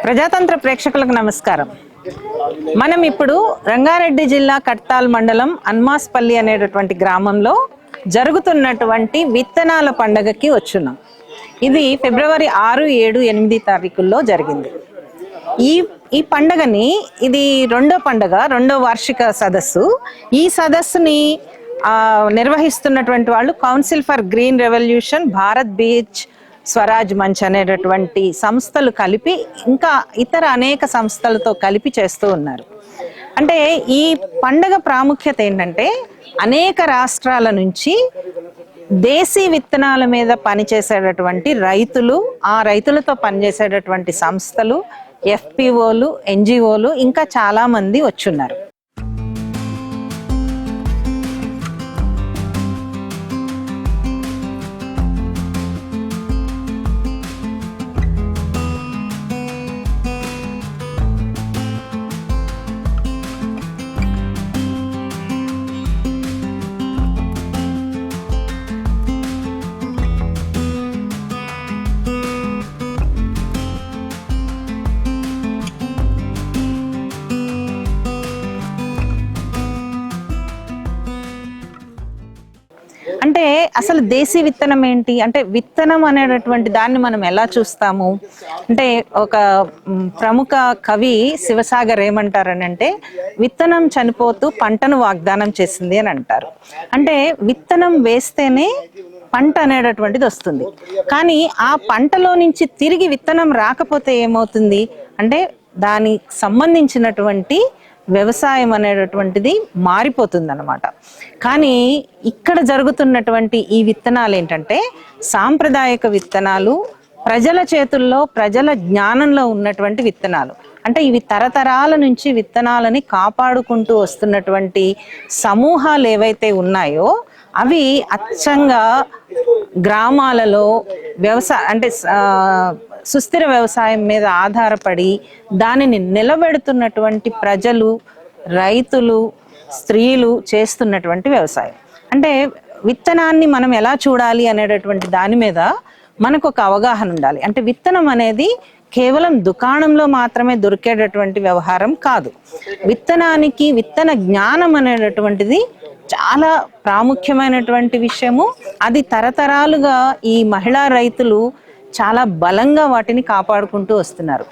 ప్రజాతంత్ర ప్రేక్షకులకు నమస్కారం. మనం ఇప్పుడు రంగారెడ్డి జిల్లా కట్టాల్ మండలం అన్మాస్పల్లి అనేటటువంటి గ్రామంలో జరుగుతున్నటువంటి విత్తనాల పండుగకి వచ్చున్నాం. ఇది ఫిబ్రవరి 6, 7, 8 తారీఖుల్లో జరిగింది. ఈ పండుగని ఇది రెండో వార్షిక సదస్సు. ఈ సదస్సుని నిర్వహిస్తున్నటువంటి వాళ్ళు council for green revolution, Bharat Beej Swaraj Manch అనేటటువంటి సంస్థలు కలిపి ఇంకా ఇతర అనేక సంస్థలతో కలిపి చేస్తూ ఉన్నారు. అంటే ఈ పండగ ప్రాముఖ్యత ఏంటంటే అనేక రాష్ట్రాల నుంచి దేశీ విత్తనాల మీద పనిచేసేటటువంటి రైతులు, ఆ రైతులతో పనిచేసేటటువంటి సంస్థలు, ఎఫ్పిఓలు, ఎన్జిఓలు ఇంకా చాలా మంది వచ్చున్నారు. అంటే అసలు దేశీ విత్తనం ఏంటి అంటే, విత్తనం అనేటటువంటి దాన్ని మనం ఎలా చూస్తాము అంటే, ఒక ప్రముఖ కవి శివసాగర్ ఏమంటారని అంటే, విత్తనం చనిపోతూ పంటను వాగ్దానం చేసింది అని అంటారు. అంటే విత్తనం వేస్తేనే పంట అనేటటువంటిది వస్తుంది, కానీ ఆ పంటలో నుంచి తిరిగి విత్తనం రాకపోతే ఏమవుతుంది అంటే, దానికి సంబంధించినటువంటి వ్యవసాయం అనేటటువంటిది మారిపోతుంది అన్నమాట. కానీ ఇక్కడ జరుగుతున్నటువంటి ఈ విత్తనాలు ఏంటంటే సాంప్రదాయక విత్తనాలు, ప్రజల చేతుల్లో, ప్రజల జ్ఞానంలో ఉన్నటువంటి విత్తనాలు. అంటే ఇవి తరతరాల నుంచి విత్తనాలని కాపాడుకుంటూ వస్తున్నటువంటి సమూహాలు ఏవైతే ఉన్నాయో అవి అచ్చంగా గ్రామాలలో అంటే సుస్థిర వ్యవసాయం మీద ఆధారపడి దానిని నిలబెడుతున్నటువంటి ప్రజలు, రైతులు, స్త్రీలు చేస్తున్నటువంటి వ్యవసాయం. అంటే విత్తనాన్ని మనం ఎలా చూడాలి అనేటటువంటి దాని మీద మనకు ఒక అవగాహన ఉండాలి. అంటే విత్తనం అనేది కేవలం దుకాణంలో మాత్రమే దొరికేటటువంటి వ్యవహారం కాదు. విత్తనానికి విత్తన జ్ఞానం అనేటటువంటిది చాలా ప్రాముఖ్యమైనటువంటి విషయము. అది తరతరాలుగా ఈ మహిళా రైతులు చాలా బలంగా వాటిని కాపాడుకుంటూ వస్తున్నారు.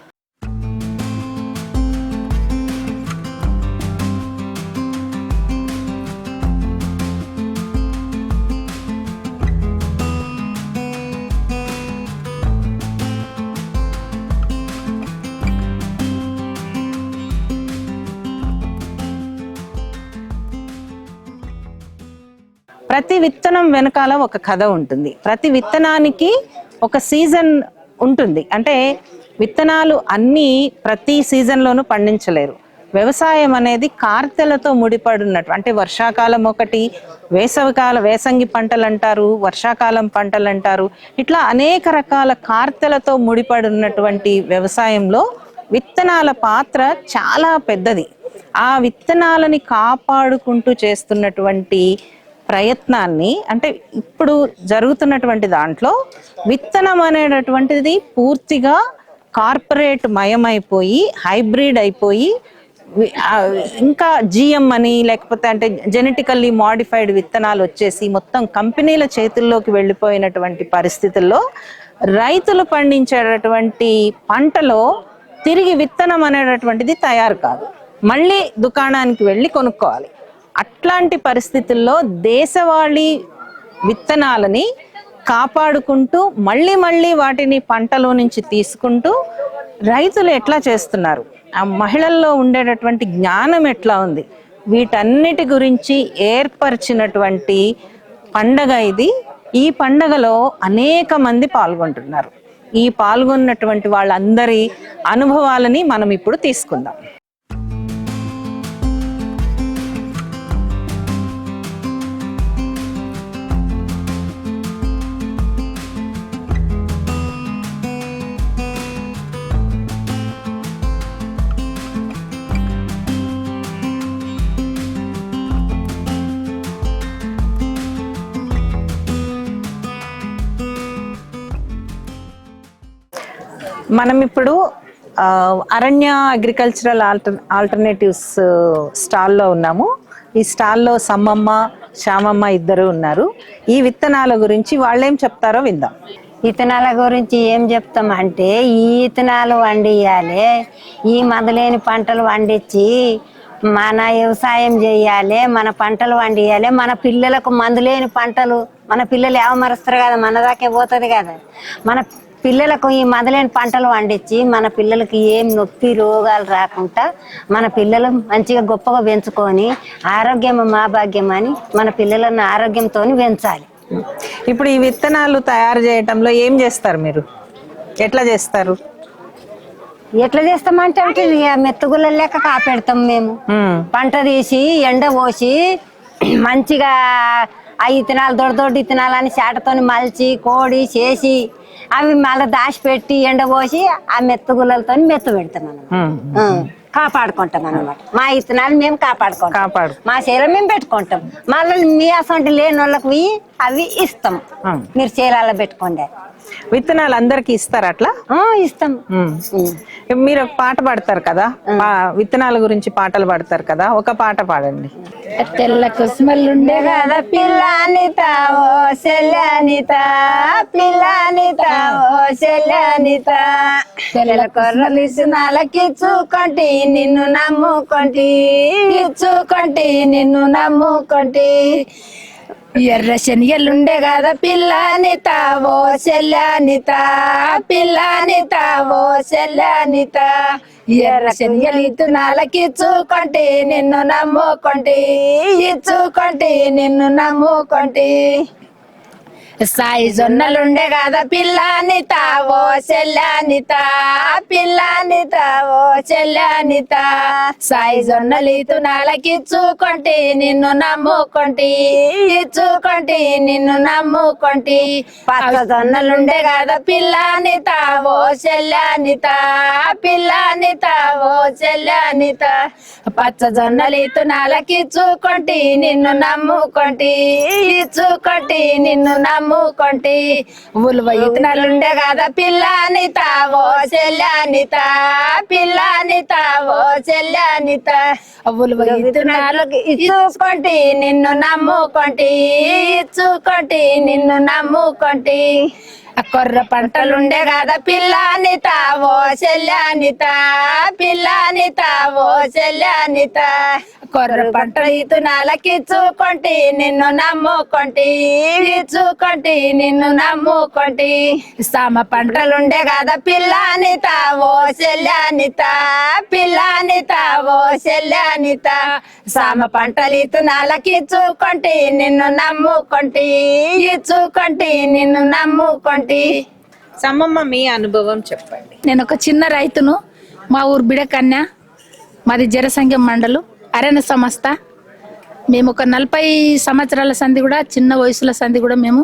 ప్రతి విత్తనం వెనకాల ఒక కథ ఉంటుంది. ప్రతి విత్తనానికి ఒక సీజన్ ఉంటుంది. అంటే విత్తనాలు అన్నీ ప్రతి సీజన్లోనూ పండించలేరు. వ్యవసాయం అనేది కార్తెలతో ముడిపడి ఉన్నట్టు. అంటే వర్షాకాలం ఒకటి, వేసంగి పంటలు అంటారు, వర్షాకాలం పంటలు అంటారు. ఇట్లా అనేక రకాల కార్తెలతో ముడిపడి ఉన్నటువంటి వ్యవసాయంలో విత్తనాల పాత్ర చాలా పెద్దది. ఆ విత్తనాలని కాపాడుకుంటూ చేస్తున్నటువంటి ప్రయత్నాన్ని, అంటే ఇప్పుడు జరుగుతున్నటువంటి దాంట్లో విత్తనం అనేటటువంటిది పూర్తిగా కార్పొరేట్ మయమైపోయి, హైబ్రిడ్ అయిపోయి, ఇంకా జిఎం అని లేకపోతే అంటే జెనెటికల్లీ మాడిఫైడ్ విత్తనాలు వచ్చేసి మొత్తం కంపెనీల చేతుల్లోకి వెళ్ళిపోయినటువంటి పరిస్థితుల్లో రైతులు పండించేటటువంటి పంటలో తిరిగి విత్తనం అనేటటువంటిది తయారు కాదు, మళ్ళీ దుకాణానికి వెళ్ళి కొనుక్కోవాలి. అట్లాంటి పరిస్థితుల్లో దేశవాళీ విత్తనాలని కాపాడుకుంటూ మళ్ళీ వాటిని పంటలో నుంచి తీసుకుంటూ రైతులు ఎట్లా చేస్తున్నారు, ఆ మహిళల్లో ఉండేటటువంటి జ్ఞానం ఎట్లా ఉంది, వీటన్నిటి గురించి ఏర్పరిచినటువంటి పండగ ఇది. ఈ పండగలో అనేక మంది పాల్గొంటున్నారు. ఈ పాల్గొన్నటువంటి వాళ్ళందరి అనుభవాలని మనం ఇప్పుడు తీసుకుందాం. మనం ఇప్పుడు అరణ్య అగ్రికల్చరల్ ఆల్టర్నేటివ్స్ స్టాల్లో ఉన్నాము. ఈ స్టాల్లో సమ్మమ్మ, శ్యామమ్మ ఇద్దరు ఉన్నారు. ఈ విత్తనాల గురించి వాళ్ళేం చెప్తారో విందాం. విత్తనాల గురించి ఏం చెప్తామంటే, ఈ విత్తనాలు వండియాలి, ఈ మందులేని పంటలు పండించి మన వ్యవసాయం చేయాలి, మన పంటలు వండియాలి. మన పిల్లలకు మందులేని పంటలు, మన పిల్లలు ఏమరుస్తారు కదా, మన దాకే పోతుంది కదా. మన పిల్లలకు ఈ మందులేని పంటలు పండించి మన పిల్లలకి ఏం నొప్పి రోగాలు రాకుండా మన పిల్లలు మంచిగా గొప్పగా పెంచుకొని ఆరోగ్యం మా భాగ్యం అని మన పిల్లలను ఆరోగ్యంతో పెంచాలి. ఇప్పుడు ఈ విత్తనాలు తయారు చేయటంలో ఏం చేస్తారు మీరు? ఎట్లా చేస్తారు? ఎట్లా చేస్తామంటే మెత్తగుల్ల లెక్క కాపెడతాం మేము. పంట తీసి ఎండ పోసి మంచిగా ఆ విత్తనాలు దొడ్డ విత్తనాలు అని చేటతోని మలిచి కోడి చేసి అవి మళ్ళీ దాచిపెట్టి ఎండ పోసి ఆ మెత్తగుల్లలతో మెత్త పెడతాం మనం. కాపాడుకుంటాం అన్నమాట. మా విత్తనాలు మేము కాపాడుకుంటాం, మా చీర మేము పెట్టుకుంటాం. మళ్ళీ మీ అసంటి లేని వాళ్ళకి అవి ఇస్తాం. మీరు చీరాల్లో పెట్టుకోండి. విత్తనాలు అందరికి ఇస్తారు అట్లా? ఇస్తాం. మీరు ఒక పాట పాడతారు కదా, విత్తనాల గురించి పాటలు పాడతారు కదా, ఒక పాట పాడండి. తెల్ల కుసుమలుండే కదా పిల్లానిత ఓ సెల్లానిత, పిల్లానిత ఓ సెల్లానిత, తెల్ల కొర్రలు ఇసునాలకి ఇచ్చుకొంటి నిన్ను నమ్ముకొంటి, ఇచ్చుకొంటి నిన్ను నమ్ముకొంటి. ఎర్ర శనియలుండే కదా పిల్లానిత ఓ సెల్లానిత, పిల్లానిత ఓ సెల్లానిత, ఎర్ర శనియలు ఇత్తనాలకి ఇచ్చుకొంటి నిన్ను నమ్ముకొంటి, ఇచ్చుకొంటి నిన్ను నమ్ముకొంటి. సాయి జొన్నలుండే కదా పిల్లానిత ఓ సెల్లానిత, పిల్లానిత ఓ సెల్లానిత, సాయి జొన్నలు ఇత్తనాలకి ఇచ్చుకొంటి నిన్ను నమ్ముకొంటి, ఇచ్చుకొంటి నిన్ను నమ్ముకొంటి. పచ్చ జొన్నలుండే కదా పిల్లానిత ఓ సెల్లానిత, పిల్లానిత ఓ సెల్లానిత, పచ్చ జొన్నలు ఇత్తనాలకి ఇచ్చుకొంటి నిన్ను నమ్ముకొంటి, ఇచ్చుకొంటి నిన్ను నమ్ముకొంటి. ఉలువ విత్తనాలుండే కదా పిల్లానిత ఓ సెల్లానిత, పిల్లానిత ఓ సెల్లానిత, ఉలువ విత్తనాలకి ఇచ్చుకొంటి నిన్ను నమ్ముకొంటి, ఇచ్చుకొంటి నిన్ను నమ్ముకొంటి. కొర్ర పంటలుండే కదా పిల్లానిత ఓ సెల్లానిత, పిల్లానిత ఓ సెల్లానిత, కొర్ర పంటలు ఇత్తనాలకి ఇచ్చుకొంటి నిన్ను నమ్ముకొంటి, ఇచ్చుకొంటి నిన్ను నమ్ముకొంటి. సామ పంటలుండే కదా పిల్లానిత ఓ సెల్లానిత, పిల్లానిత ఓ సెల్లానిత, సామ పంటలు ఇత్తనాలకి ఇచ్చుకొంటి నిన్ను నమ్ముకొంటి, ఇచ్చుకొంటి నిన్ను నమ్ముకొంటి. సమ్మమ్మ, మీ అనుభవం చెప్పండి. నేను ఒక చిన్న రైతును. మా ఊరు బిడకన్య, మాది జరసంఖ్యం మండలు, అరణ్య సంస్థ. మేము ఒక 40 సంవత్సరాల సంధి కూడా, చిన్న వయసుల సంధి కూడా మేము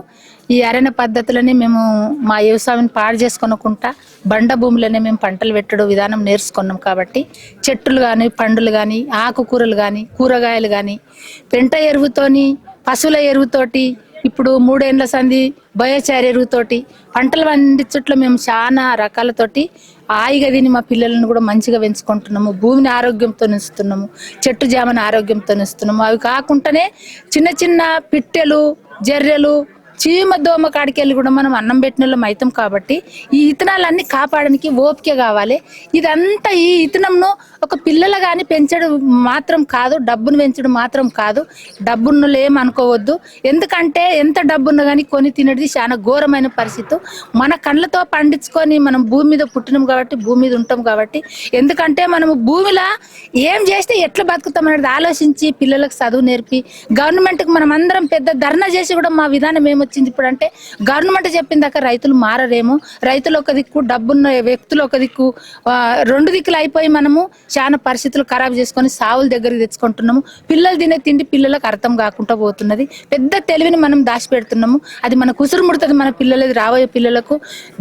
ఈ అరణ్య పద్ధతులని మేము మా వ్యవసాయాన్ని పాడు చేసుకొనకుండా బండ భూములనే మేము పంటలు పెట్టడం విధానం నేర్చుకున్నాం. కాబట్టి చెట్టులు కానీ, పండ్లు కానీ, ఆకుకూరలు కానీ, కూరగాయలు కానీ పెంట ఎరువుతోని, పశువుల ఎరువుతోటి, ఇప్పుడు 3 ఏళ్ల సంధి బయోచార్ ఎరువుతోటి పంటలు పండించట్లో మేము చాలా రకాలతోటి హాయిగా తిని మా పిల్లలను కూడా మంచిగా పెంచుకుంటున్నాము. భూమిని ఆరోగ్యంతో ఉంచుతున్నాము, చెట్టు జామని ఆరోగ్యంతో ఉంచుతున్నాము. అవి కాకుండానే చిన్న చిన్న పిట్టెలు, జర్రెలు, చీమ దోమ కాడికెళ్ళి కూడా మనం అన్నం పెట్టిన వాళ్ళం అవుతాం. కాబట్టి ఈ ఇత్తనాలన్నీ కాపాడడానికి ఓపిక కావాలి. ఇదంతా ఈ ఇత్తనంను ఒక పిల్లలు కానీ పెంచడం మాత్రం కాదు, డబ్బును పెంచడం మాత్రం కాదు. డబ్బున్నలు ఏమనుకోవద్దు. ఎందుకంటే ఎంత డబ్బున్న కానీ కొని తినది చాలా ఘోరమైన పరిస్థితి. మన కళ్ళతో పండించుకొని మనం భూమి మీద పుట్టినాం కాబట్టి, భూమి మీద ఉంటాం కాబట్టి, ఎందుకంటే మనము భూమిలో ఏం చేస్తే ఎట్లా బతుకుతాం అనేది ఆలోచించి పిల్లలకు చదువు నేర్పి గవర్నమెంట్కి మనం అందరం పెద్ద ధర్నా చేసి కూడా మా విధానం ఏమో వచ్చింది ఇప్పుడు అంటే గవర్నమెంట్ చెప్పిన దాకా రైతులు మారరేమో. రైతులు ఒక దిక్కు, డబ్బున్న వ్యక్తులు ఒక దిక్కు, రెండు దిక్కులు అయిపోయి మనము చాలా పరిస్థితులు ఖరాబ్ చేసుకొని సావుల దగ్గరికి తెచ్చుకుంటున్నాము. పిల్లలు తినే తిండి పిల్లలకు అర్థం కాకుండా పోతున్నది. పెద్ద తెలివిని మనం దాచిపెడుతున్నాము. అది మన కుసురు ముడుతుంది మన పిల్లలది, రాబోయే పిల్లలకు.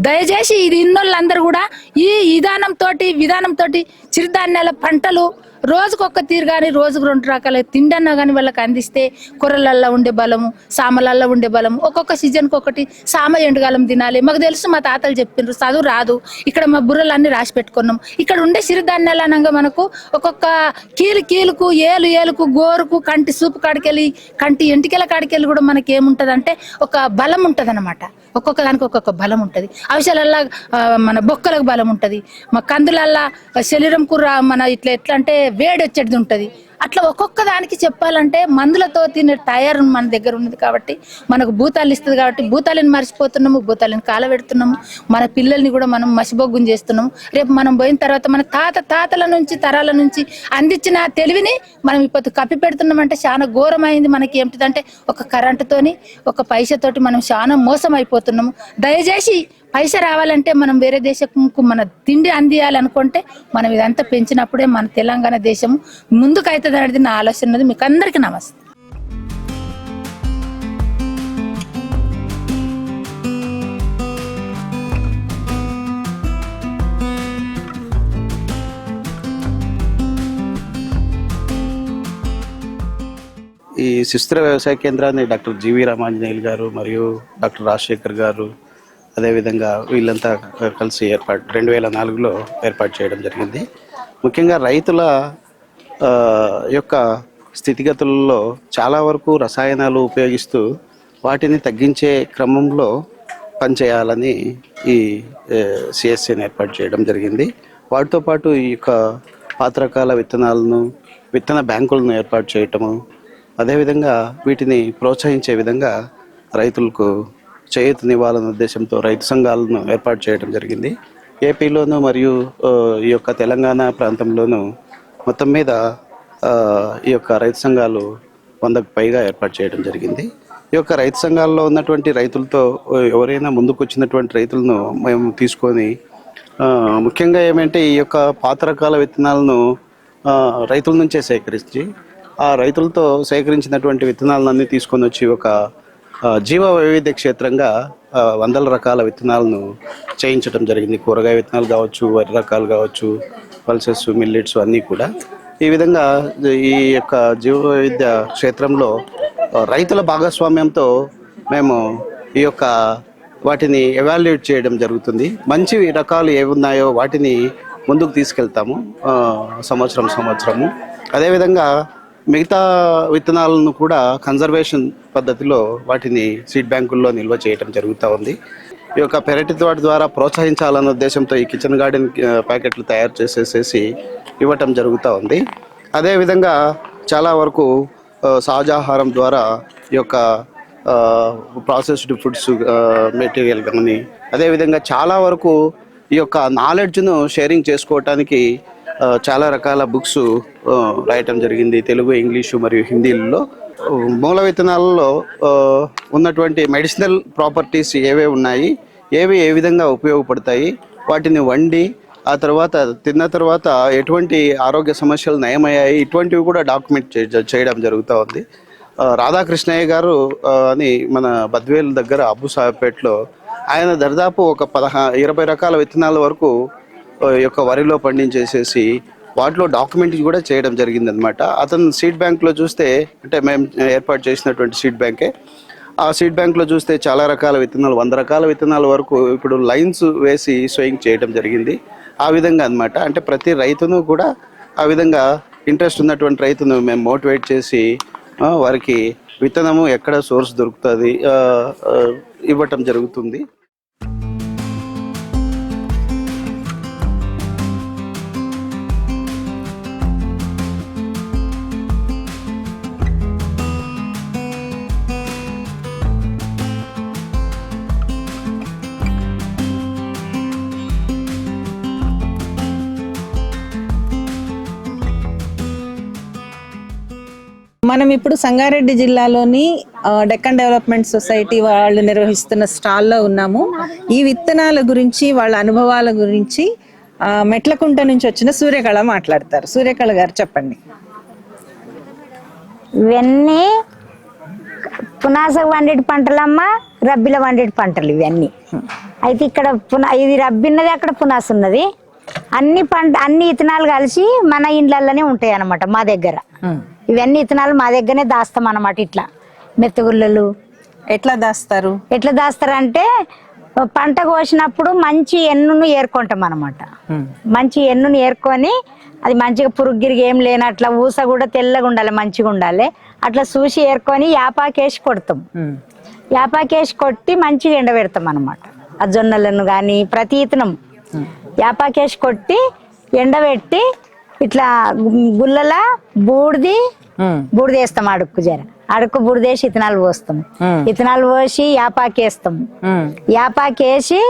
దయచేసి ఇది ఇన్నోళ్ళందరూ కూడా ఈ విధానంతో చిరుధాన్యాల పంటలు రోజుకొక తీరు కానీ రోజుకు 2 రకాల తిండి అన్నా కానీ వాళ్ళకి అందిస్తే కూరలల్లో ఉండే బలము, సామలల్లో ఉండే బలము, ఒక్కొక్క సీజన్కి ఒకటి సామ ఎండుగాలం తినాలి. మాకు తెలుసు, మా తాతలు చెప్పిండ్రు. చదువు రాదు, ఇక్కడ మా బుర్రలన్నీ రాసి పెట్టుకున్నాం. ఇక్కడ ఉండే సిరిధాన్యాలు అనగా మనకు ఒక్కొక్క కీలుకు, ఏలుకు, గోరుకు, కంటి సూపు కాడికెళ్ళి, కంటి ఎంటికెల కాడికెళ్ళి కూడా మనకి ఏముంటది అంటే ఒక బలం ఉంటది అనమాట. ఒక్కొక్క దానికి ఒక్కొక్క బలం ఉంటుంది. అవిషాలల్లా మన బొక్కలకు బలం ఉంటుంది, మా కందులల్లా శరీరంకు మన ఎట్లా అంటే వేడి వచ్చేది ఉంటుంది. అట్లా ఒక్కొక్క దానికి చెప్పాలంటే మందులతో తినే టైర్ మన దగ్గర ఉన్నది కాబట్టి మనకు భూతాలు ఇస్తుంది కాబట్టి భూతాలను మర్చిపోతున్నాము, భూతాలను కాలబెడుతున్నాము. మన పిల్లల్ని కూడా మనం మసిబొగ్గుని చేస్తున్నాము. రేపు మనం పోయిన తర్వాత మన తాతల నుంచి తరాల నుంచి అందించిన తెలివిని మనం ఇప్పుడు కప్పి పెడుతున్నామంటే చాలా ఘోరమైంది. మనకి ఏమిటిదంటే ఒక కరెంటుతోని, ఒక పైసతోటి మనం చాలా మోసం అయిపోతున్నాము. దయచేసి పైస రావాలంటే మనం వేరే దేశంకు మన తిండి అందియాలనుకుంటే మనం ఇదంతా పెంచినప్పుడే మన తెలంగాణ దేశము ముందుకైతుంది అనేది నా ఆలోచన ఉన్నది. మీకు అందరికీ నమస్తే. ఈ సుస్థిర వ్యవసాయ కేంద్రాన్ని డాక్టర్ జీవి రామాంజనేయులు గారు మరియు డాక్టర్ రాజశేఖర్ గారు అదేవిధంగా వీళ్ళంతా కలిసి 2004లో ఏర్పాటు చేయడం జరిగింది. ముఖ్యంగా రైతుల యొక్క స్థితిగతులలో చాలా వరకు రసాయనాలు ఉపయోగిస్తూ వాటిని తగ్గించే క్రమంలో పనిచేయాలని ఈ సిఎస్సిని ఏర్పాటు చేయడం జరిగింది. వాటితో పాటు ఈ యొక్క పాత రకాల విత్తన బ్యాంకులను ఏర్పాటు చేయటము, అదేవిధంగా వీటిని ప్రోత్సహించే విధంగా రైతులకు చేయూతనివ్వాలన్న ఉద్దేశంతో రైతు సంఘాలను ఏర్పాటు చేయడం జరిగింది. ఏపీలోను మరియు ఈ యొక్క తెలంగాణ ప్రాంతంలోనూ మొత్తం మీద ఈ యొక్క రైతు సంఘాలు 100కు పైగా ఏర్పాటు చేయడం జరిగింది. ఈ యొక్క రైతు సంఘాల్లో ఉన్నటువంటి రైతులతో ఎవరైనా ముందుకు వచ్చినటువంటి రైతులను మేము తీసుకొని ముఖ్యంగా ఏమంటే ఈ యొక్క పాత రకాల విత్తనాలను రైతుల నుంచే సేకరించి ఆ రైతులతో సేకరించినటువంటి విత్తనాలన్నీ తీసుకొని వచ్చి ఒక జీవ వైవిధ్య క్షేత్రంగా 100 రకాల విత్తనాలను చేయించడం జరిగింది. కూరగాయ విత్తనాలు కావచ్చు, వరి రకాలు కావచ్చు, పల్సెస్, మిల్లెట్స్ అన్నీ కూడా. ఈ విధంగా ఈ యొక్క జీవ వైవిధ్య క్షేత్రంలో రైతుల భాగస్వామ్యంతో మేము ఈ యొక్క వాటిని ఎవాల్యుయేట్ చేయడం జరుగుతుంది. మంచి రకాలు ఏవి ఉన్నాయో వాటిని ముందుకు తీసుకెళ్తాము సంవత్సరము. అదేవిధంగా మిగతా విత్తనాలను కూడా కన్జర్వేషన్ పద్ధతిలో వాటిని సీడ్ బ్యాంకుల్లో నిల్వ చేయడం జరుగుతూ ఉంది. ఈ యొక్క పెరటి తోట ద్వారా ప్రోత్సహించాలన్న ఉద్దేశంతో ఈ కిచెన్ గార్డెన్ ప్యాకెట్లు తయారు చేసేసి ఇవ్వటం జరుగుతూ ఉంది. అదేవిధంగా చాలా వరకు సహజాహారం ద్వారా ఈ యొక్క ప్రాసెస్డ్ ఫుడ్స్ మెటీరియల్ కానీ, అదేవిధంగా చాలా వరకు ఈ యొక్క నాలెడ్జ్ను షేరింగ్ చేసుకోవటానికి చాలా రకాల బుక్స్ రాయటం జరిగింది. తెలుగు, ఇంగ్లీషు మరియు హిందీలలో. మూల విత్తనాలలో ఉన్నటువంటి మెడిసినల్ ప్రాపర్టీస్ ఏవే ఉన్నాయి, ఏవి ఏ విధంగా ఉపయోగపడతాయి, వాటిని వండి ఆ తర్వాత తిన్న తర్వాత ఎటువంటి ఆరోగ్య సమస్యలు నయమయ్యాయి, ఇటువంటివి కూడా డాక్యుమెంట్ చేయడం జరుగుతూ ఉంది. రాధాకృష్ణయ్య గారు అని మన బద్వేల్ దగ్గర అబ్బు సాహెబ్పేటలో ఆయన దరిదాపు ఒక 20 రకాల విత్తనాల వరకు యొక్క వరిలో పండించేసేసి వాటిలో డాక్యుమెంట్ కూడా చేయడం జరిగిందనమాట. అతను సీడ్ బ్యాంక్లో చూస్తే, అంటే మేము ఏర్పాటు చేసినటువంటి సీడ్ బ్యాంకే, ఆ సీడ్ బ్యాంక్లో చూస్తే చాలా రకాల విత్తనాలు, 100 రకాల విత్తనాల వరకు ఇప్పుడు లైన్స్ వేసి సోయింగ్ చేయడం జరిగింది. ఆ విధంగా అనమాట. అంటే ప్రతి రైతును కూడా ఆ విధంగా ఇంట్రెస్ట్ ఉన్నటువంటి రైతును మేము మోటివేట్ చేసి వారికి విత్తనము ఎక్కడ సోర్స్ దొరుకుతుంది ఇవ్వటం జరుగుతుంది. మనం ఇప్పుడు సంగారెడ్డి జిల్లాలోని డెక్కన్ డెవలప్మెంట్ సొసైటీ వాళ్ళు నిర్వహిస్తున్న స్టాల్లో ఉన్నాము. ఈ విత్తనాల గురించి వాళ్ళ అనుభవాల గురించి మెట్లకుంట నుంచి వచ్చిన సూర్యకళ మాట్లాడతారు. సూర్యకళ గారు చెప్పండి. ఇవన్నీ పునాసకు వండేటి పంటలమ్మ, రబ్బీలో వండేటి పంటలు ఇవన్నీ. అయితే ఇక్కడ ఇది రబ్బిన్నది, అక్కడ పునాస ఉన్నది. అన్ని ఇత్తనాలు కలిసి మన ఇండ్లలోనే ఉంటాయి అన్నమాట మా దగ్గర. ఇవన్నీ ఇత్తనాలు మా దగ్గరనే దాస్తాం అన్నమాట. ఇట్లా మెత్తగుళ్ళలు ఎట్లా దాస్తారంటే పంట కోసినప్పుడు మంచి ఎన్నును ఏరుకుంటాం అన్నమాట. మంచి ఎన్నును ఏరుకొని అది మంచిగా పురుగ్గిరిగి ఏం లేనట్లా ఊస కూడా తెల్లగా ఉండాలి, మంచిగా ఉండాలి. అట్లా చూసి ఏరుకొని యాపాకేసి కొడతాం. యాపాకేసి కొట్టి మంచిగా ఎండబెడతాం అన్నమాట. ఆ జొన్నలను కానీ ప్రతి ఇతనం యాపాకేసి కొట్టి ఎండబెట్టి ఇట్లా గుల్లల బూడిది వేస్తాం. అడుక్కు బూడిదేసి ఇత్తనాలు పోస్తాం. ఇత్తనాలు పోసి యాపాకేస్తాం. యాపాకేసి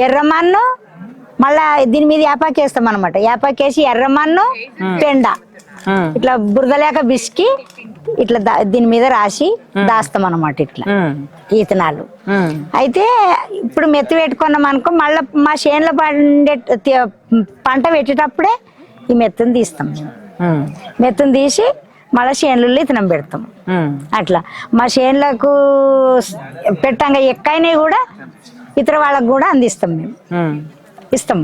ఎర్రమన్ను మళ్ళా దీని మీద యాపాకేస్తాం అనమాట. యాపాకేసి ఎర్రమన్ను పెండ ఇట్లా బురదలేక బిసికి ఇట్లా దీని మీద రాసి దాస్తాం అనమాట. ఇట్లా ఈతనాలు అయితే ఇప్పుడు మెత్తి పెట్టుకున్నాం అనుకో, మళ్ళా మా చేనులో పంట పెట్టేటప్పుడే ఈ మెత్తను తీస్తాం. మెత్తను తీసి మళ్ళీ చేనులలో ఇతనం పెడతాం. అట్లా మా చేనులకు పెట్టంగా ఎక్కైనాయి కూడా ఇతర వాళ్ళకు కూడా అందిస్తాం. మేము ఇస్తాం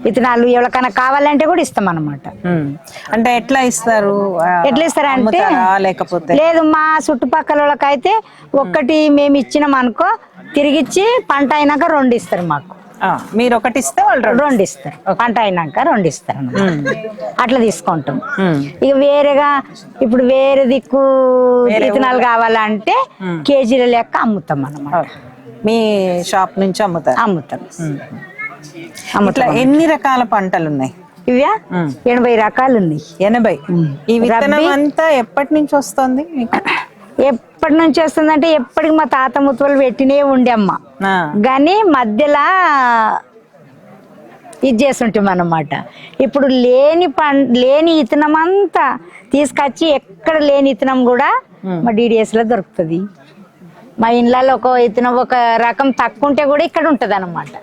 విత్తనాలు, ఎవరికైనా కావాలంటే కూడా ఇస్తాం అన్నమాట. అంటే ఎట్లా ఇస్తారంటే లేకపోతే లేదు, మా చుట్టుపక్కల వాళ్ళకైతే ఒక్కటి మేము ఇచ్చినాం అనుకో, తిరిగిచ్చి పంట అయినాక 2 ఇస్తారు మాకు. మీరు ఒకటి ఇస్తే వాళ్ళు 2 ఇస్తారు. పంట అయినాక 2 ఇస్తారు అన్నమాట. అట్లా తీసుకుంటాం. ఇక వేరేగా ఇప్పుడు వేరే దిక్కు విత్తనాలు కావాలంటే కేజీల లెక్క అమ్ముతాం అన్నమాట. మీ షాప్ నుంచి అమ్ముతాం. ఇట్లా ఎన్ని రకాల పంటలు ఉన్నాయి? ఇవ్యా 80 రకాలు ఉన్నాయి. 80. ఈ విత్తనం అంతా ఎప్పటి నుంచి వస్తుంది? ఎప్పటి నుంచి వస్తుందంటే ఎప్పటికి మా తాత ముత్తులు పెట్టినే ఉండే అమ్మ, కానీ మధ్యలో ఇది చేస్తుంటాం అన్నమాట. ఇప్పుడు లేని ఇతనం అంతా తీసుకొచ్చి ఎక్కడ లేని ఇతనం కూడా మా DDS లో దొరుకుతుంది. మా ఇండ్లలో ఒక ఇతనం ఒక రకం తక్కువ ఉంటే కూడా ఇక్కడ ఉంటది అన్నమాట.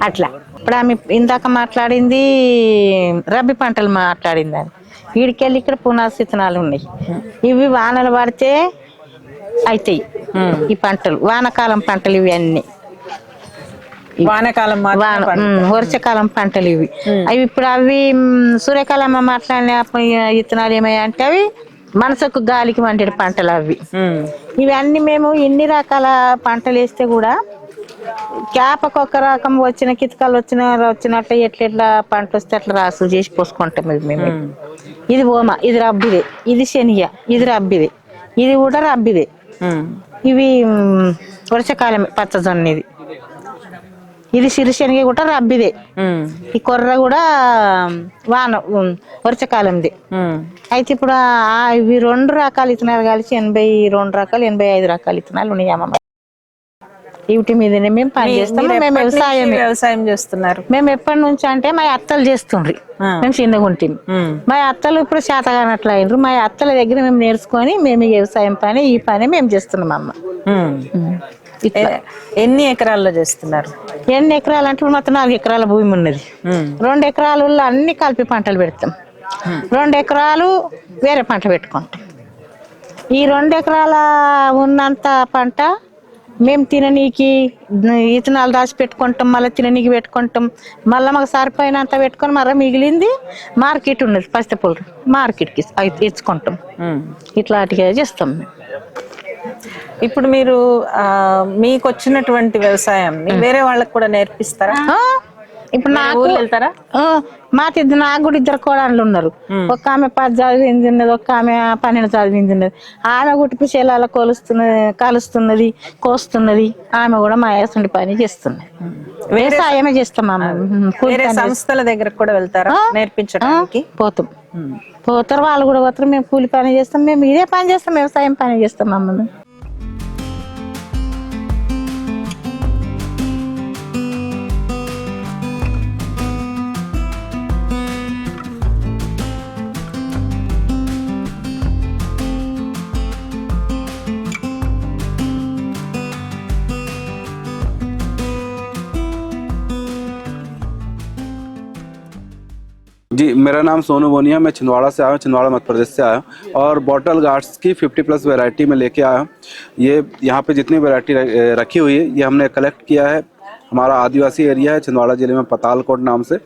అట్లా ఇప్పుడు ఆమె ఇందాక మాట్లాడింది రబీ పంటలు మాట్లాడింది. అని వీడికెళ్ళి ఇక్కడ పునాస విత్తనాలు ఉన్నాయి. ఇవి వానలు పడితే అవుతాయి ఈ పంటలు, వానకాలం పంటలు ఇవి అన్ని. వానకాలం వర్షకాలం పంటలు ఇవి. అవి ఇప్పుడు అవి సూర్యకాలం మాట్లాడిన విత్తనాలు ఏమయ్యంటే అవి మనసుకు గాలికి వండే పంటలు అవి. ఇవి అన్ని మేము ఎన్ని రకాల పంటలు వేస్తే కూడా క్యాపకొక రకం వచ్చిన కితకాలు వచ్చినట్లు ఎట్లా పంట వస్తే అట్లా రాసులు చేసి పోసుకుంటాం మేము. ఇది ఓమ, ఇది రబ్బిదే, ఇది శనిగ, ఇది రబ్బిదే, ఇది కూడా రబ్బిదే. ఇవి వర్షకాలమే పచ్చజొన్న, ఇది సిరిశనగ కూడా రబ్బిదే. ఈ కొర్ర కూడా వర్షకాలంది. అయితే ఇప్పుడు ఇవి 2 రకాల విత్తనాలు కలిసి 82 రకాలు 85 రకాల విత్తనాలు ఉన్నాయి అమ్మ. వీటి మీదనే మేము పని చేస్తాం. మేము వ్యవసాయం చేస్తున్నారు. మేము ఎప్పటి నుంచి అంటే మా అత్తలు చేస్తుండ్రి, మేము చిన్నగా ఉంటుంది. మా అత్తలు ఇప్పుడు శాతగానట్లు అయినరు. మా అత్తల దగ్గర మేము నేర్చుకొని మేము వ్యవసాయం పని ఈ పని మేము చేస్తున్నాం అమ్మ. ఎన్ని ఎకరాల్లో చేస్తున్నారు? ఎన్ని ఎకరాలు అంటే మొత్తం 4 ఎకరాల భూమి ఉన్నది. 2 ఎకరాలు అన్ని కలిపి పంటలు పెడతాం. 2 ఎకరాలు వేరే పంట పెట్టుకుంటాం. ఈ 2 ఎకరాల ఉన్నంత పంట మేము తిననీకి విత్తనాలు దాచి పెట్టుకుంటాం, మళ్ళీ తిననీకి పెట్టుకుంటాం, మళ్ళీ మాకు సరిపోయినంత పెట్టుకొని మళ్ళీ మిగిలింది మార్కెట్ ఉన్నది పసిపూలు మార్కెట్కి ఇచ్చుకుంటాం. ఇట్లాంటిగా చేస్తాం మేము. ఇప్పుడు మీరు మీకు వచ్చినటువంటి వ్యవసాయం వేరే వాళ్ళకి కూడా నేర్పిస్తారా? ఇప్పుడు నాకు వెళ్తారా? నాకు కూడా 2 కోడళ్ళు ఉన్నారు. ఒక ఆమె 10 చదివింది ఉన్నది, ఒక ఆమె 12 చదివింది ఉన్నది. ఆమె గుట్టి పిచ్చేలాల కలుస్తున్నది, కోస్తున్నది. ఆమె కూడా మా యాసండి పని చేస్తున్నది. వ్యవసాయమే చేస్తాం. వేరే సంస్థల దగ్గర కూడా వెళ్తారా నేర్పించడానికి? పోతారు, వాళ్ళు కూడా పోతారు. మేము కూలి పని చేస్తాం, మేము ఇదే పని చేస్తాం, వ్యవసాయం పని చేస్తాం అమ్మ. जी, मेरा नाम सोनू बोनिया, मैं छिंदवाड़ा से आया हूँ, छिंदवाड़ा मध्य प्रदेश से आया हूँ और बॉटल गार्ड्स की 50+ वैरायटी में लेके आया हूँ। ये यहाँ पे जितनी वैरायटी रखी हुई है ये हमने कलेक्ट किया है। हमारा आदिवासी एरिया है छिंदवाड़ा जिले में पतालकोट नाम से,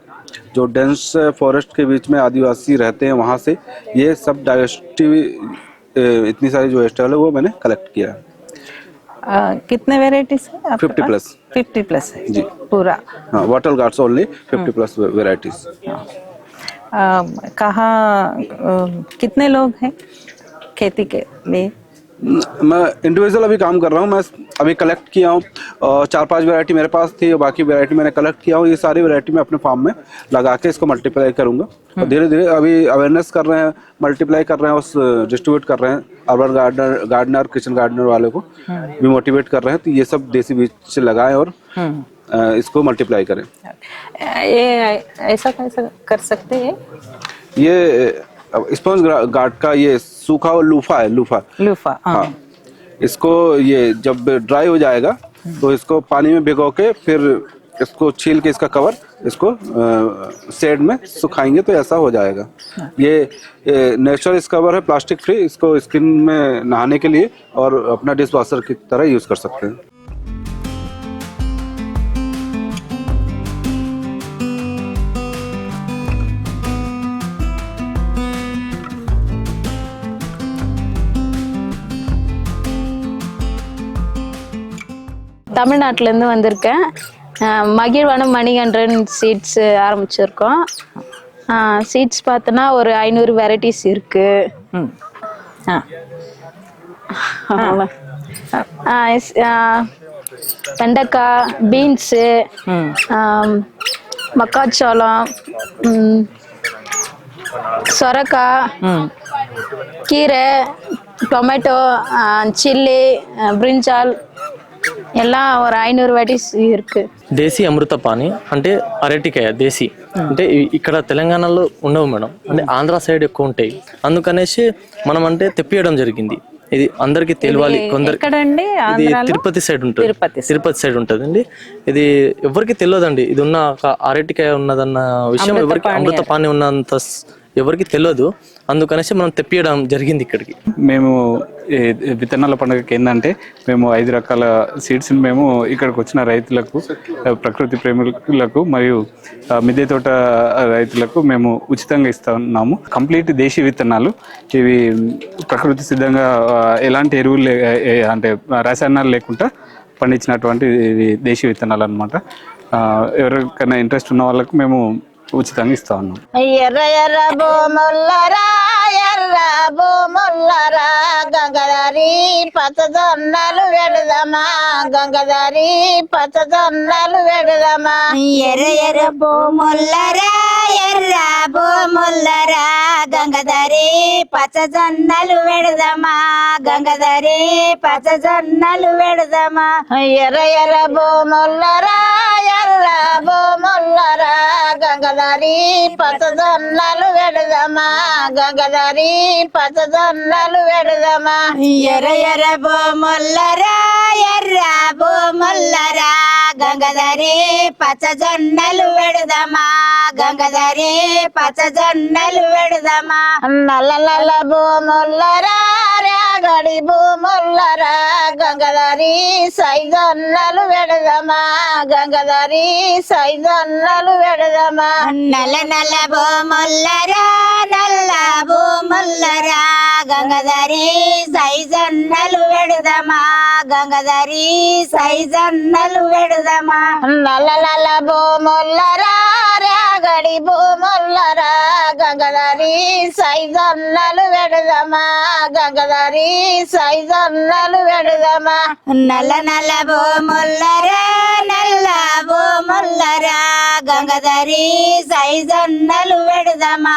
जो डेंस फॉरेस्ट के बीच में आदिवासी रहते हैं, वहाँ से ये सब डाइवर्सिटी इतनी सारी जो वेजिटेबल है वो मैंने कलेक्ट किया है। कितने वेराइटीज है आपके 50+। पास? 50+ है जी पूरा। हाँ, बॉटल गार्ड्स ओनली 50+ वेराइटीज। कहाँ कितने लोग हैं खेती के लिए? मैं इंडिविजुअल अभी काम कर रहा हूँ। मैं अभी कलेक्ट किया हूँ 4-5 वैरायटी मेरे पास थी और बाकी वैरायटी मैंने कलेक्ट किया हूँ। ये सारी वैरायटी मैं अपने फार्म में लगा के इसको मल्टीप्लाई करूँगा और धीरे धीरे अभी अवेयरनेस कर रहे हैं, मल्टीप्लाई कर रहे हैं, उस डिस्ट्रीब्यूट कर रहे हैं। अर्बन गार्डनर किचन गार्डनर वाले को भी मोटिवेट कर रहे हैं, तो ये सब देसी बीज से लगाएं और इसको मल्टीप्लाई करें। ये ऐसा कैसा कर सकते हैं? ये स्पॉन्ज गार्ड का ये सूखा और लूफा है, लूफा। हाँ, इसको ये जब ड्राई हो जाएगा तो इसको पानी में भिगो के फिर इसको छील के इसका कवर इसको शेड में सुखाएंगे तो ऐसा हो जाएगा। ये नेचुरल कवर है, प्लास्टिक फ्री। इसको स्किन में नहाने के लिए और अपना डिश वॉशर की तरह यूज कर सकते हैं। தமிழ்நாட்டிலேருந்து வந்திருக்கேன். மகிழ்வனம் மணிகண்டன் சீட்ஸ் ஆரம்பிச்சிருக்கோம். சீட்ஸ் பார்த்தோன்னா ஒரு 500 வெரைட்டிஸ் இருக்கு. வெண்டைக்காய், பீன்ஸு, மக்காச்சோளம், சொரக்காய், கீரை, టొమాటో, చిల్లీ, బ్రింజాల్ ఎல்லாம் ஒரு 500 వెరైటీస్ ఇருக்கு. దేశీ అమృతపాణి అంటే అరటికాయ దేశీ అంటే ఇక్కడ తెలంగాణలో ఉండవు మేడం, అంటే ఆంధ్ర సైడ్ ఎక్కువ ఉంటాయి. అందుకనేసి మనం అంటే తెప్పియడం జరిగింది. ఇది అందరికి తెలియాలి. కొందరు ఇది తిరుపతి సైడ్ ఉంటుంది, తిరుపతి సైడ్ ఉంటుందండి. ఇది ఎవరికి తెలియదండి, ఇది ఉన్న అరటికాయ ఉన్నదన్న విషయం ఎవరికి, అమృతపాణి ఉన్నంత ఎవరికి తెలియదు. అందుకనేసి మనం తెప్పియడం జరిగింది ఇక్కడికి. మేము విత్తనాల పండుగకి ఏంటంటే మేము 5 రకాల సీడ్స్ మేము ఇక్కడికి వచ్చిన రైతులకు, ప్రకృతి ప్రేమికులకు మరియు మిద్దె తోట రైతులకు మేము ఉచితంగా ఇస్తున్నాము. కంప్లీట్ దేశీ విత్తనాలు. ఇవి ప్రకృతి సిద్ధంగా ఎలాంటి ఎరువులు అంటే రసాయనాలు లేకుండా పండించినటువంటి దేశీ విత్తనాలు అన్నమాట. ఎవరికైనా ఇంట్రెస్ట్ ఉన్న వాళ్ళకు మేము ఉచితంగా ఇస్తా ఉన్నాం. ఎర్ర ఎర్ర బొమ్మల్లరా, ఎర్ర బొమ్మల్లరా, గంగదారి పచ్చదొన్నలు వెడదమా, గంగదారి పచ్చదొన్నలు వెడదమా. ఎర్ర ఎర్ర బొమ్మల్లరా, ఎర్ర బొమ్మల్లరా, గంగదారి పచ్చజొన్నలు వెడదమా, గంగదారి పచ్చజొన్నలు వెడదమా. ఎర్ర ఎర్ర బొమ్మల్లరా, ఎర్ర బొమ్మల్లరా, గంగదారి పచ్చదొన్నలు వెడదమా, గంగదారి పచ్చదొన్నలు వెడదమా. ఎర్ర ఎర్ర బొమ్మల్లరా, ఎర్ర బొమ్మల్లరా, గంగదారి పచ్చజొన్నలు వెడదమా, గంగదారి పచ్చజొన్నలు వెడదమా. నల్ల నల్ల బొమ్మల్లరా, రాగడి బొమ్మల్లరా, గంగదారి సైజొన్నలు వెడదమా, గంగదారి సైజొన్నలు వెడదమా. నల్ల నల్ల బొమ్మల్లరా, నల్ల బొమ్మల్లరా, గంగదారి సైజొన్నలు వెడదమా, గంగదారి సైజొన్నలు వెడదమా. నల్ల నల్ల బొమ్మల్లరా, రాగడి బొమ్మల్లరా, గంగదారి సైజొన్నలు వెడదమా, గంగదారి సైజొన్నలు వెడదమా. నల్ల నల్ల బొమ్మల్లరా, నల్ల బొమ్మల్లరా, గంగదారి సైజొన్నలు వెడదమా,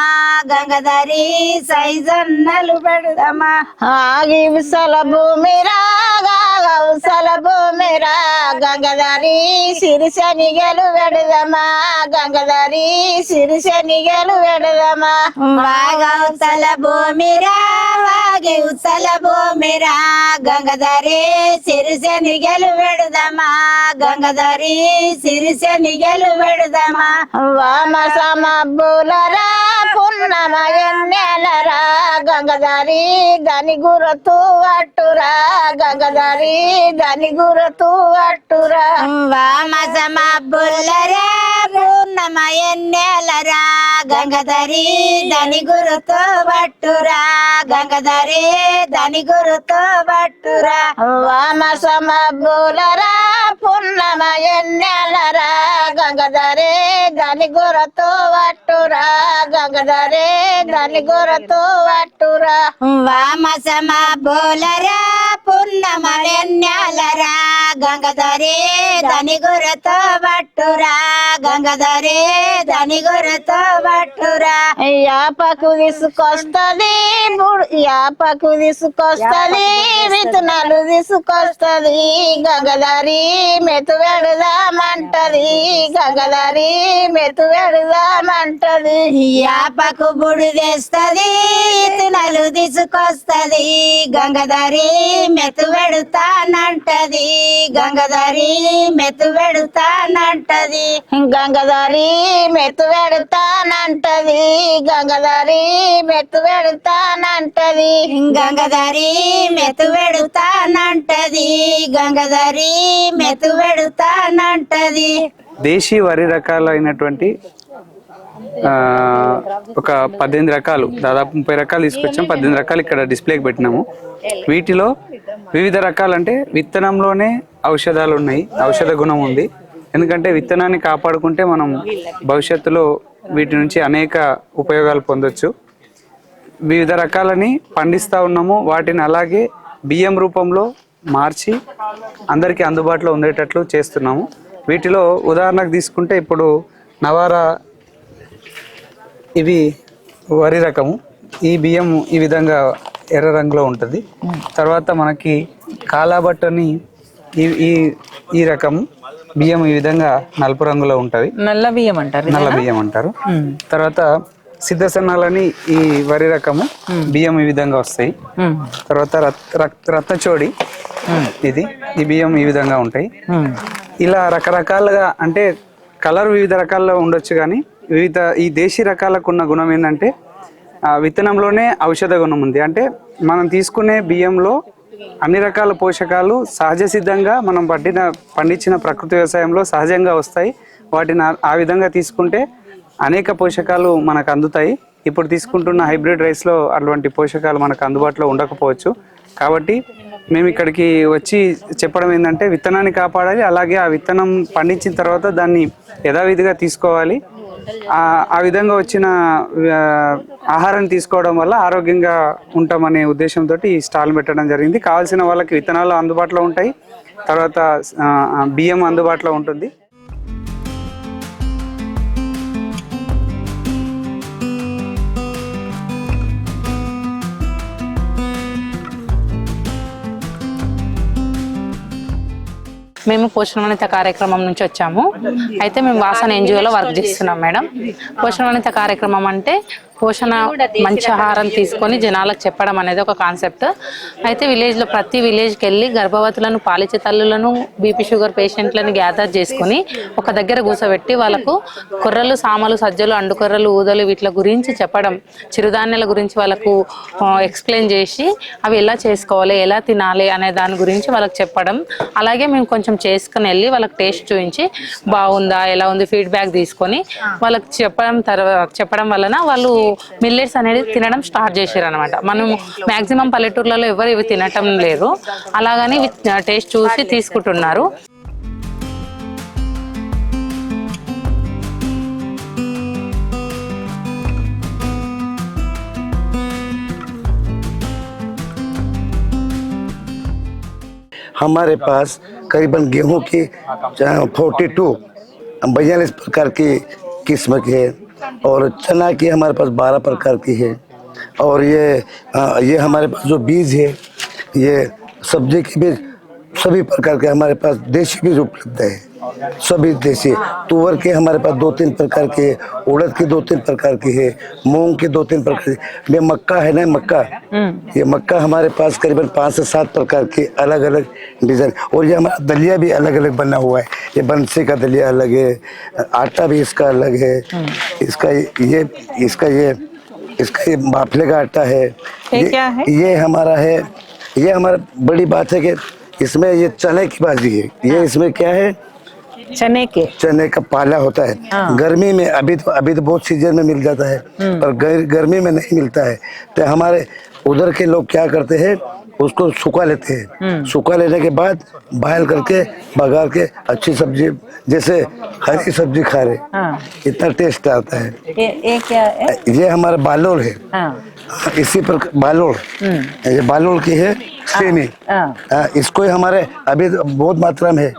గంగదారి సైజొన్నలు వెడదమా. ఆగి ఉసల భూమిరా, ఉసల భూమిరా, గంగదారి సిరిశనిగలు వెడదమా, గంగదారి సిరిశనిగలు వెడదమా. వాగవతల భూమిరా, గివ్సల భూమిరా గంగధరి సిరిసెని గెలువెడుదమా గంగధరి సిరిసెని గెలువెడుదమా వామ సమబ్బులరా పున్నమ ఎన్నెలరా గంగధరి దాని గురతు అట్టురా గంగధరి దాని గురతు అట్టురా వామ సమబ్బులరా పూర్ణమ ఎన్నెలరా గంగధరి దని గురుతో బట్టురా గంగధరి దని గురుతో బట్టురా వామ సమబ్బులరా పున్నమ ఎన్నెలరా గంగధరి దాని గురతు అట్టురా గంగధరి దాని గురతు అట్టురా వామ సమబ్బులరా పూర్ణమ ఎన్నెలరా గంగధరి దని గురుతో బట్టురా గంగధరి దని గురుతో బట్టురా యాపకు తీసుకొస్తది యాపకు తీసుకొస్తది విత్తనాలు తీసుకొస్తది గంగధరి మెతు పెడదామంటది గంగధరి మెతు పెడదామంటది యాపకు బుడి తెస్తది ఇతనలు తీసుకొస్తది గంగధరి మెతు పెడతానంటది గంగధరి మెతు పెడతానంటది గంగధరి మెతు పెడతానంటది గంగధరి మెతు పెడతానంటది గంగధరి మెతు పెడతానంటది గంగధరి మెతు పెడతానంటది దేశీ వరి రకాలైనటువంటి ఒక 18 రకాలు, దాదాపు 30 రకాలు తీసుకొచ్చాం. 18 రకాలు ఇక్కడ డిస్ప్లేకి పెట్టినాము. వీటిలో వివిధ రకాలు అంటే విత్తనంలోనే ఔషధాలు ఉన్నాయి, ఔషధ గుణం ఉంది. ఎందుకంటే విత్తనాన్ని కాపాడుకుంటే మనం భవిష్యత్తులో వీటి నుంచి అనేక ఉపయోగాలు పొందొచ్చు. వివిధ రకాలని పండిస్తూ ఉన్నాము. వాటిని అలాగే బియ్యం రూపంలో మార్చి అందరికీ అందుబాటులో ఉండేటట్లు చేస్తున్నాము. వీటిలో ఉదాహరణకు తీసుకుంటే ఇప్పుడు నవారా, ఇవి వరి రకము. ఈ బియ్యం ఈ విధంగా ఎర్ర రంగులో ఉంటుంది. తర్వాత మనకి కాలాబట్టని ఈ రకము బియ్యం ఈ విధంగా నలుపు రంగులో ఉంటది, నల్ల బియ్యం అంటారు. నల్ల బియ్యం అంటారు. తర్వాత సిద్ధసన్నాలని ఈ వరి రకము బియ్యం ఈ విధంగా వస్తాయి. తర్వాత రత్నచోడి ఈ బియ్యం ఈ విధంగా ఉంటాయి. ఇలా రకరకాలుగా అంటే కలర్ వివిధ రకాల్లో ఉండొచ్చు, కానీ ఈ దేశీ రకాలకు ఉన్న గుణం ఏంటంటే విత్తనంలోనే ఔషధ గుణం ఉంది. అంటే మనం తీసుకునే బియ్యంలో అన్ని రకాల పోషకాలు సహజ సిద్ధంగా మనం పండించిన ప్రకృతి వ్యవసాయంలో సహజంగా వస్తాయి. వాటిని ఆ విధంగా తీసుకుంటే అనేక పోషకాలు మనకు అందుతాయి. ఇప్పుడు తీసుకుంటున్న హైబ్రిడ్ రైస్లో అటువంటి పోషకాలు మనకు అందుబాటులో ఉండకపోవచ్చు. కాబట్టి మేము ఇక్కడికి వచ్చి చెప్పడం ఏంటంటే విత్తనాన్ని కాపాడాలి, అలాగే ఆ విత్తనం పండించిన తర్వాత దాన్ని యథావిధిగా తీసుకోవాలి. ఆ విధంగా వచ్చిన ఆహారాన్ని తీసుకోవడం వల్ల ఆరోగ్యంగా ఉంటామనే ఉద్దేశంతో ఈ స్టాల్ పెట్టడం జరిగింది. కావాల్సిన వాళ్ళకి విత్తనాలు అందుబాటులో ఉంటాయి, తర్వాత బియ్యం అందుబాటులో ఉంటుంది. మేము పోషణ వనిత కార్యక్రమం నుంచి వచ్చాము. అయితే మేము వాసన ఎన్జిఓలో వర్క్ చేస్తున్నాం మేడం. పోషణ వనిత కార్యక్రమం అంటే పోషణ మంచి ఆహారం తీసుకొని జనాలకు చెప్పడం అనేది ఒక కాన్సెప్ట్. అయితే విలేజ్లో ప్రతి విలేజ్కి వెళ్ళి గర్భవతులను, పాలిచ్చే తల్లులను, బీపీ షుగర్ పేషెంట్లను గ్యాదర్ చేసుకుని ఒక దగ్గర కూర్చోబెట్టి వాళ్ళకు కొర్రలు, సామలు, సజ్జలు, అండుకొర్రలు, ఊదలు వీటి గురించి చెప్పడం, చిరుధాన్యాల గురించి వాళ్ళకు ఎక్స్ప్లెయిన్ చేసి అవి ఎలా చేసుకోవాలి, ఎలా తినాలి అనే దాని గురించి వాళ్ళకి చెప్పడం. అలాగే మేము కొంచెం చేసుకుని వెళ్ళి వాళ్ళకి టేస్ట్ చూపించి బాగుందా, ఎలా ఉంది ఫీడ్బ్యాక్ తీసుకొని వాళ్ళకి చెప్పడం వలన వాళ్ళు మిల్లెట్స్ అనేది తినడం స్టార్ట్ చేశారు అనమాట. మనం మాక్సిమం పల్లెటూర్లలో ఎవరు ఇవి తినటం లేదు, అలాగని టేస్ట్ చూసి తీసుకుంటున్నారు. हमारे पास करीबन गेहूं की 42 प्रकार की किस्म की है और चना की हमारे पास 12 प्रकार की है। और ये हमारे पास जो बीज है, ये सब्जी के बीज सभी प्रकार के हमारे पास देशी बीज उपलब्ध है। सभी देसी। तुअर के हमारे पास 2-3 प्रकार के, उड़द के 2-3 प्रकार की है, मूंग के 2-3 प्रकार की। ये मक्का है ना, मक्का, ये मक्का हमारे पास करीबन 5 से 7 प्रकार के अलग अलग डिजाइन। और ये हमारा दलिया भी अलग अलग बना हुआ है। ये बंसी का दलिया अलग है, आटा भी इसका अलग है, इसका ये बाफले का आटा है। ये क्या है? ये हमारा है, ये हमारा बड़ी बात है कि इसमें ये चने की भाजी है। ये इसमें क्या है? चने का पाला होता है। गर्मी में अभी तो बहुत सीजन में मिल जाता है, पर गर्मी में नहीं मिलता है। तो हमारे उधर के लोग क्या करते हैं, उसको सुखा लेते हैं। सुखा लेने के बाद बॉयल करके बघार के अच्छी सब्जी, जैसे हरी सब्जी खा रहे, इतना टेस्ट आता है। ये क्या है? ये हमारा बालोल है। इसी पर बालोल, ये बालोल की है सेमी। इसको ही हमारे अभी बहुत मात्रा में है,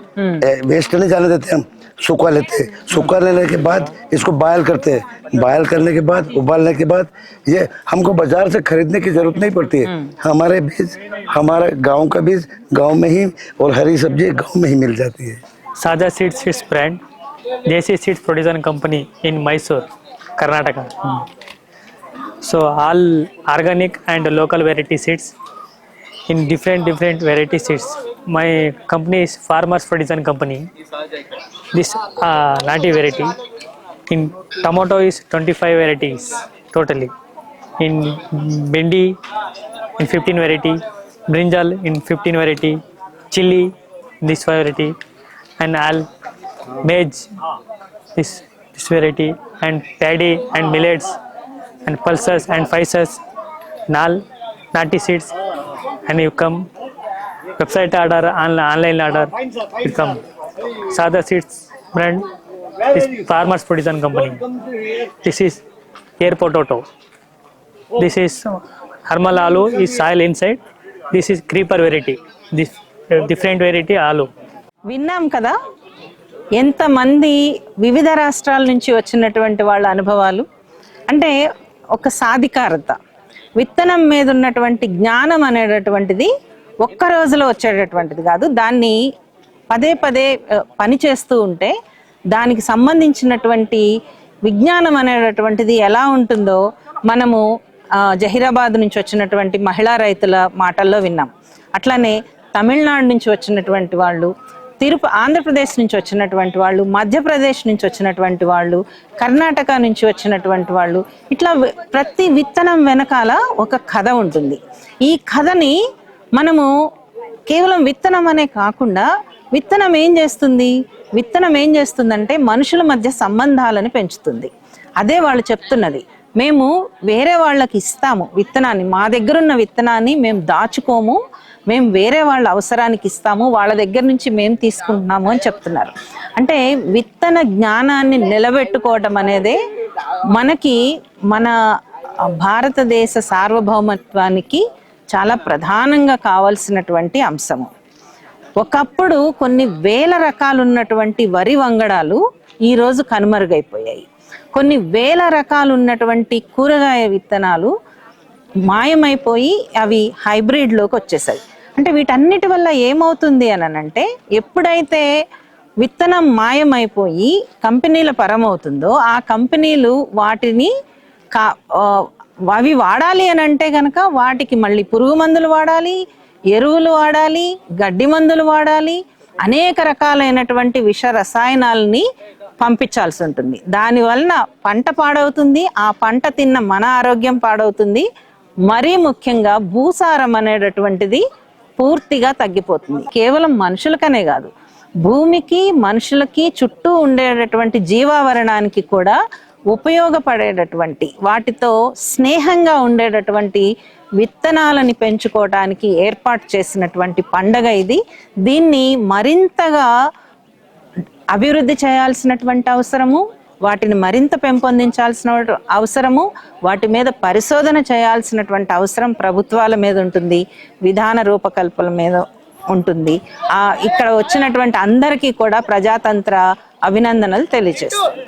वेस्ट नहीं जाने देते हम, सुखा लेते हैं। सुखा लेने के बाद इसको बॉयल करते हैं। बॉयल करने के बाद, उबालने के बाद, ये हमको बाजार से खरीदने की जरूरत नहीं पड़ती है। हमारे बीज, हमारा गांव का बीज गांव में ही, और हरी सब्जी गांव में ही मिल जाती है। Saja Seeds brand, Desi Seeds Production Company in Mysore, Karnataka. So all organic and local variety seeds in different variety seeds. My company is Farmers Production Company. This nati variety. In tomato is 25 varieties totally. In bindi in 15 variety, brinjal in 15 variety, chili this variety, and all maize this variety, and paddy and millets and pulses and spices, and all nati seeds. And you come website order, online order, you come. Saja Seeds brand is Farmers Production Company. This is air potato. This is Harmal aloo is soil inside. This is creeper variety. This different variety aloo. విన్నాం కదా ఎంతమంది వివిధ రాష్ట్రాల నుంచి వచ్చినటువంటి వాళ్ళ అనుభవాలు. అంటే ఒక సాధికారత, విత్తనం మీద ఉన్నటువంటి జ్ఞానం అనేటటువంటిది ఒక్క రోజులో వచ్చేటటువంటిది కాదు. దాన్ని పదే పని చేస్తూ ఉంటే దానికి సంబంధించినటువంటి విజ్ఞానం అనేటటువంటిది ఎలా ఉంటుందో మనము జహీరాబాద్ నుంచి వచ్చినటువంటి మహిళా రైతుల మాటల్లో విన్నాం. అట్లానే తమిళనాడు నుంచి వచ్చినటువంటి వాళ్ళు, ఆంధ్రప్రదేశ్ నుంచి వచ్చినటువంటి వాళ్ళు, మధ్యప్రదేశ్ నుంచి వచ్చినటువంటి వాళ్ళు, కర్ణాటక నుంచి వచ్చినటువంటి వాళ్ళు, ఇట్లా ప్రతి విత్తనం వెనకాల ఒక కథ ఉంటుంది. ఈ కథని మనము కేవలం విత్తనం అనే కాకుండా, విత్తనం ఏం చేస్తుందంటే మనుషుల మధ్య సంబంధాలను పెంచుతుంది. అదే వాళ్ళు చెప్తున్నది. మేము వేరే వాళ్ళకి ఇస్తాము విత్తనాన్ని, మా దగ్గర ఉన్న విత్తనాన్ని మేము దాచుకోము, మేము వేరే వాళ్ళ అవసరానికి ఇస్తాము, వాళ్ళ దగ్గర నుంచి మేము తీసుకుంటున్నాము అని చెప్తున్నారు. అంటే విత్తన జ్ఞానాన్ని నిలబెట్టుకోవటం అనేదే మనకి మన భారతదేశ సార్వభౌమత్వానికి చాలా ప్రధానంగా కావాల్సినటువంటి అంశము. ఒకప్పుడు కొన్ని వేల రకాలు ఉన్నటువంటి వరి వంగడాలు ఈరోజు కనుమరుగైపోయాయి. కొన్ని వేల రకాలు ఉన్నటువంటి కూరగాయ విత్తనాలు మాయమైపోయి అవి హైబ్రిడ్లోకి వచ్చేసాయి. అంటే వీటన్నిటి వల్ల ఏమవుతుంది అని అంటే, ఎప్పుడైతే విత్తనం మాయమైపోయి కంపెనీల పరమవుతుందో, ఆ కంపెనీలు వాటిని అవి వాడాలి అని అంటే కనుక వాటికి మళ్ళీ పురుగు మందులు వాడాలి, ఎరువులు వాడాలి, గడ్డి మందులు వాడాలి, అనేక రకాలైనటువంటి విష రసాయనాలని పంపించాల్సి ఉంటుంది. దానివలన పంట పాడవుతుంది, ఆ పంట తిన్న మన ఆరోగ్యం పాడవుతుంది. మరీ ముఖ్యంగా భూసారం అనేటటువంటిది పూర్తిగా తగ్గిపోతుంది. కేవలం మనుషులకనే కాదు, భూమికి, మనుషులకి, చుట్టూ ఉండేటటువంటి జీవావరణానికి కూడా ఉపయోగపడేటటువంటి, వాటితో స్నేహంగా ఉండేటటువంటి విత్తనాలని పెంచుకోవడానికి ఏర్పాటు చేసినటువంటి పండగ ఇది. దీన్ని మరింతగా అభివృద్ధి చేయాల్సినటువంటి అవసరము, వాటిని మరింత పెంపొందించాల్సిన అవసరము, వాటి మీద పరిశోధన చేయాల్సినటువంటి అవసరం ప్రభుత్వాల మీద ఉంటుంది, విధాన రూపకల్పన మీద ఉంటుంది. ఇక్కడ వచ్చినటువంటి అందరికీ కూడా ప్రజాతంత్ర అభినందనలు తెలియజేస్తుంది.